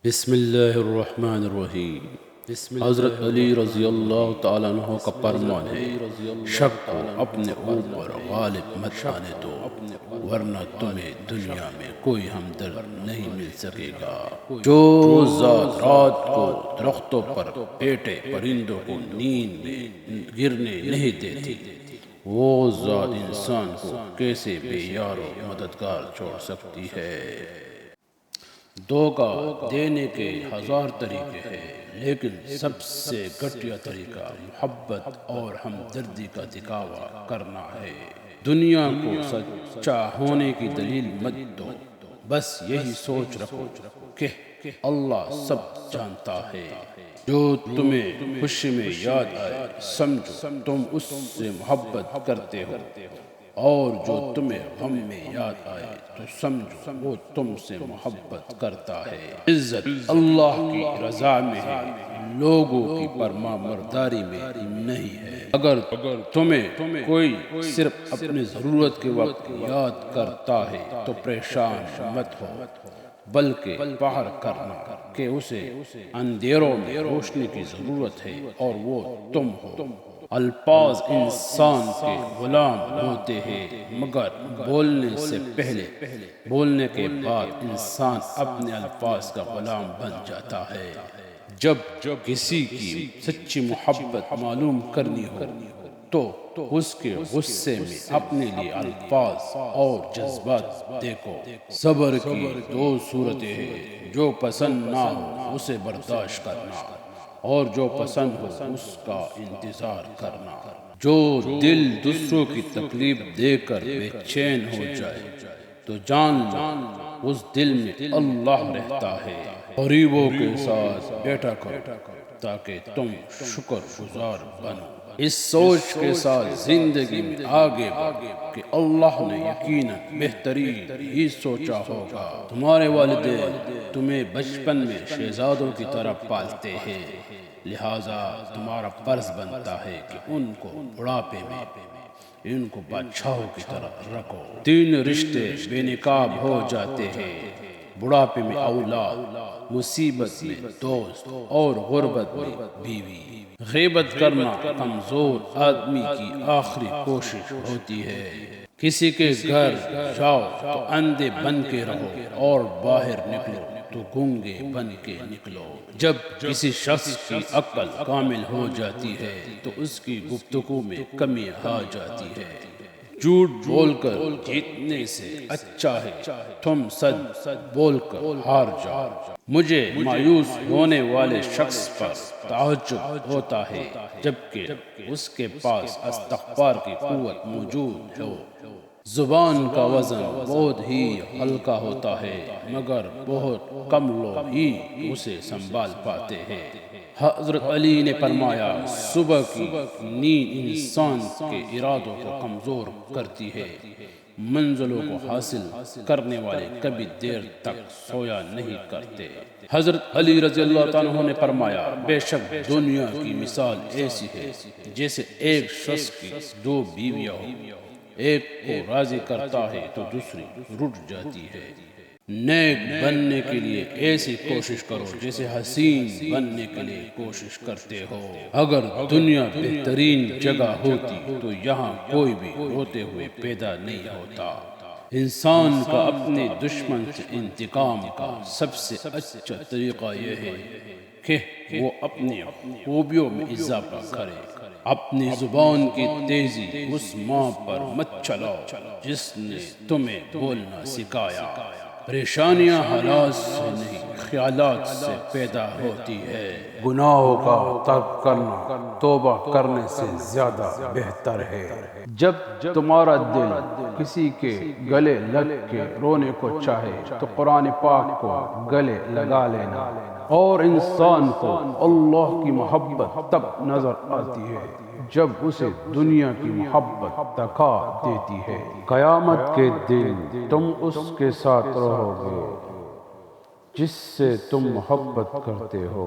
بسم اللہ الرحمن الرحیم۔ حضرت علی رضی اللہ تعالیٰ عنہ کا فرمان ہے، شک کو اپنے اوپر غالب مت آنے دو، ورنہ تمہیں دنیا میں کوئی ہمدرد نہیں مل سکے گا۔ جو ذات رات کو درختوں پر بیٹھے پرندوں کو نیند میں گرنے نہیں دیتی، وہ ذات انسان کو کیسے بے یار و مددگار چھوڑ سکتی ہے۔ دھوکہ دینے کے ہزار طریقے ہیں، لیکن سب سے گھٹیا طریقہ محبت اور ہمدردی کا دکھاوا کرنا ہے۔ دنیا کو سچا ہونے کی دلیل مت دو، بس یہی سوچ رکھو کہ اللہ سب جانتا ہے۔ جو تمہیں خوشی میں یاد آئے سمجھو تم اس سے محبت کرتے ہو، اور جو تمہیں غم میں یاد آئے تو سمجھو وہ تم سے محبت کرتا ہے۔ عزت اللہ کی رضا میں ہے، لوگوں کی فرمانبرداری میں نہیں ہے۔ اگر تمہیں کوئی صرف اپنی ضرورت کے وقت یاد کرتا ہے تو پریشان مت ہو، بلکہ فخر کرنا کہ اسے اندھیروں میں روشنی کی ضرورت ہے اور وہ تم ہو۔ الفاظ انسان کے غلام ہوتے ہیں، مگر بولنے سے پہلے بولنے کے بعد انسان اپنے الفاظ کا غلام بن جاتا ہے۔ جب کسی کی سچی محبت معلوم کرنی ہو تو اس کے غصے میں اپنے لیے الفاظ اور جذبات دیکھو۔ صبر کی دو صورتیں ہیں، جو پسند نہ ہو اسے برداشت کرنا، اور جو پسند ہو اس کا انتظار کرنا۔ جو دل دوسروں کی تکلیف دے کر بے چین ہو جائے تو جان لو اس دل میں اللہ رہتا ہے۔ غریبوں کے ساتھ بیٹھا کرو تاکہ تم شکر گزار بنو۔ اس سوچ کے ساتھ زندگی میں آگے بڑھو کہ اللہ نے یقیناً بہترین ہی سوچا ہوگا۔ تمہارے والدین تمہیں بچپن میں شہزادوں کی طرح پالتے ہیں، لہٰذا تمہارا فرض بنتا ہے کہ ان کو بڑھاپے میں ان کو بادشاہوں کی طرح رکھو۔ تین رشتے بے نقاب ہو جاتے ہیں، بڑھاپے میں اولاد، مصیبت میں دوست، اور غربت میں بیوی۔ غیبت کرنا کمزور آدمی کی آخری کوشش ہوتی ہے۔ کسی کے گھر جاؤ تو اندھے بن کے رہو، اور باہر نکلو تو گونگے بن کے نکلو۔ جب کسی شخص کی عقل کامل ہو جاتی ہے تو اس کی گفتگو میں کمی آ جاتی ہے۔ جھوٹ بول کر جیتنے سے اچھا ہے تم سچ بول کر ہار جاؤ۔ مجھے مایوس ہونے والے شخص پر تعجب ہوتا ہے جبکہ اس کے پاس استغفار کی قوت موجود ہو۔ زبان کا وزن بہت ہی ہلکا ہوتا ہے، مگر بہت کم لوگ ہی اسے سنبھال پاتے ہیں۔ حضرت علی نے فرمایا، صبح کی نیند انسان کے ارادوں کو کمزور کرتی ہے۔ منزلوں کو حاصل کرنے والے کبھی دیر تک سویا نہیں کرتے۔ حضرت علی رضی اللہ تعالیٰ عنہ نے فرمایا، بے شک دنیا کی مثال ایسی ہے جیسے ایک شخص کی دو بیویاں ہوں، ایک کو راضی کرتا ہے تو دوسری رٹ جاتی ہے۔ نیک بننے کے لیے ایسی کوشش کرو جیسے حسین بننے کے لیے کوشش کرتے ہو۔ اگر دنیا بہترین جگہ ہوتی تو یہاں کوئی بھی روتے ہوئے پیدا نہیں ہوتا۔ انسان کا اپنے دشمن سے انتقام کا سب سے اچھا طریقہ یہ ہے کہ وہ اپنی خوبیوں میں اضافہ کرے۔ اپنی زبان کی تیزی اس ماں پر مت چلاؤ جس نے تمہیں بولنا سکھایا۔ پریشانیاں حالات سے نہیں خیالات سے پیدا ہوتی ہے۔ گناہوں کا ترک کرنا توبہ کرنے سے زیادہ بہتر ہے۔ جب تمہارا دل کسی کے گلے لگ کے رونے کو چاہے تو قرآن پاک کو گلے لگا لینا، اور انسان کو اللہ کی محبت تب نظر آتی ہے جب اسے دنیا کی محبت دکھا دیتی ہے۔ قیامت کے دن تم اس کے ساتھ رہو گے جس سے تم محبت کرتے ہو۔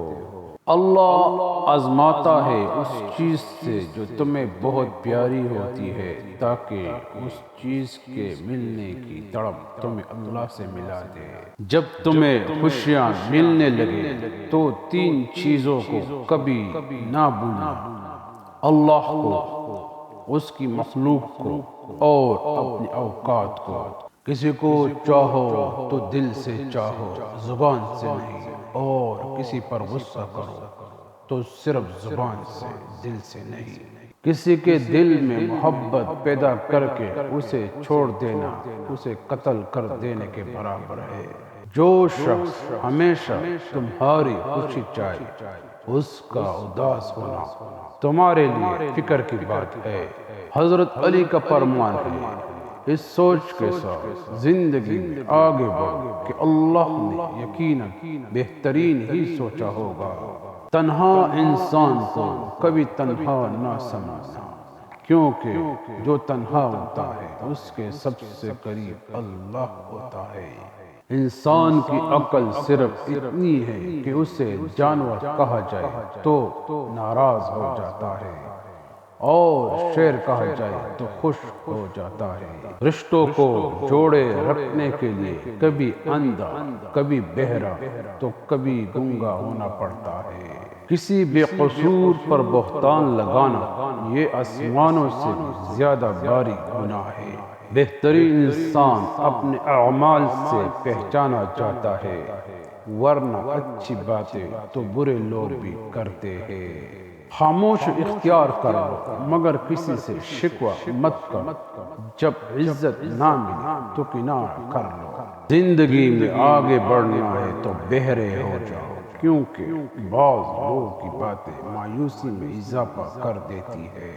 اللہ آزماتا ہے اس چیز سے جو تمہیں بہت پیاری ہوتی ہے تاکہ اس چیز کے ملنے کی تڑپ تمہیں اللہ سے ملا دے۔ جب تمہیں خوشیاں ملنے لگے تو 3 چیزوں کو کبھی نہ بھولنا، اللہ کو، اس کی مخلوق کو اور اپنے اوقات کو۔ کسی کو چاہو تو دل سے چاہو، زبان سے نہیں، اور کسی پر غصہ کرو تو صرف زبان سے، دل سے نہیں۔ کسی کے دل میں محبت پیدا کر کے اسے چھوڑ دینا اسے قتل کر دینے کے برابر ہے۔ جو شخص ہمیشہ تمہاری خوشی چاہے اس کا اداس ہونا تمہارے لیے فکر کی بات ہے۔ حضرت علی کا فرمان ہے، اس سوچ کے ساتھ زندگی میں آگے بڑھو کہ اللہ نے یقیناً بہترین ہی سوچا ہوگا۔ تنہا انسان کو کبھی تنہا نہ سمجھنا، کیونکہ جو تنہا ہوتا ہے اس کے سب سے قریب اللہ ہوتا ہے۔ انسان کی عقل صرف اتنی ہے کہ اسے جانور کہا جائے تو ناراض ہو جاتا ہے، اور شیر کہا جائے تو خوش ہو جاتا ہے۔ رشتوں کو جوڑے رکھنے کے لیے کبھی اندھا، کبھی بہرا، تو کبھی گنگا ہونا پڑتا ہے۔ کسی بے قصور پر بہتان لگانا یہ آسمانوں سے بھی زیادہ بھاری گناہ ہے۔ بہترین انسان اپنے اعمال سے پہچانا جاتا ہے، ورنہ اچھی باتیں تو برے لوگ بھی کرتے ہیں۔ خاموش اختیار کرو مگر کسی سے شکوہ مت کرو، جب عزت نہ ملے تو کنار کر لو۔ زندگی میں آگے بڑھنا ہے تو بہرے ہو جاؤ، کیونکہ بعض لوگوں کی باتیں مایوسی میں اضافہ کر دیتی ہے۔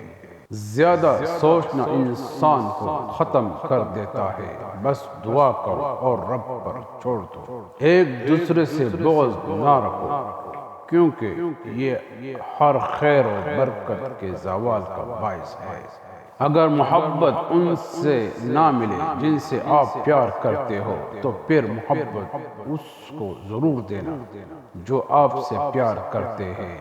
زیادہ سوچنا انسان کو ختم کر دیتا ہے، بس دعا کرو اور رب پر چھوڑ دو۔ ایک دوسرے سے بغض نہ رکھو، کیونکہ یہ ہر خیر و برکت کے زوال کا باعث ہے۔ اگر محبت ان سے نہ ملے جن سے آپ پیار کرتے ہو تو پھر محبت اس کو ضرور دینا جو آپ سے پیار کرتے ہیں۔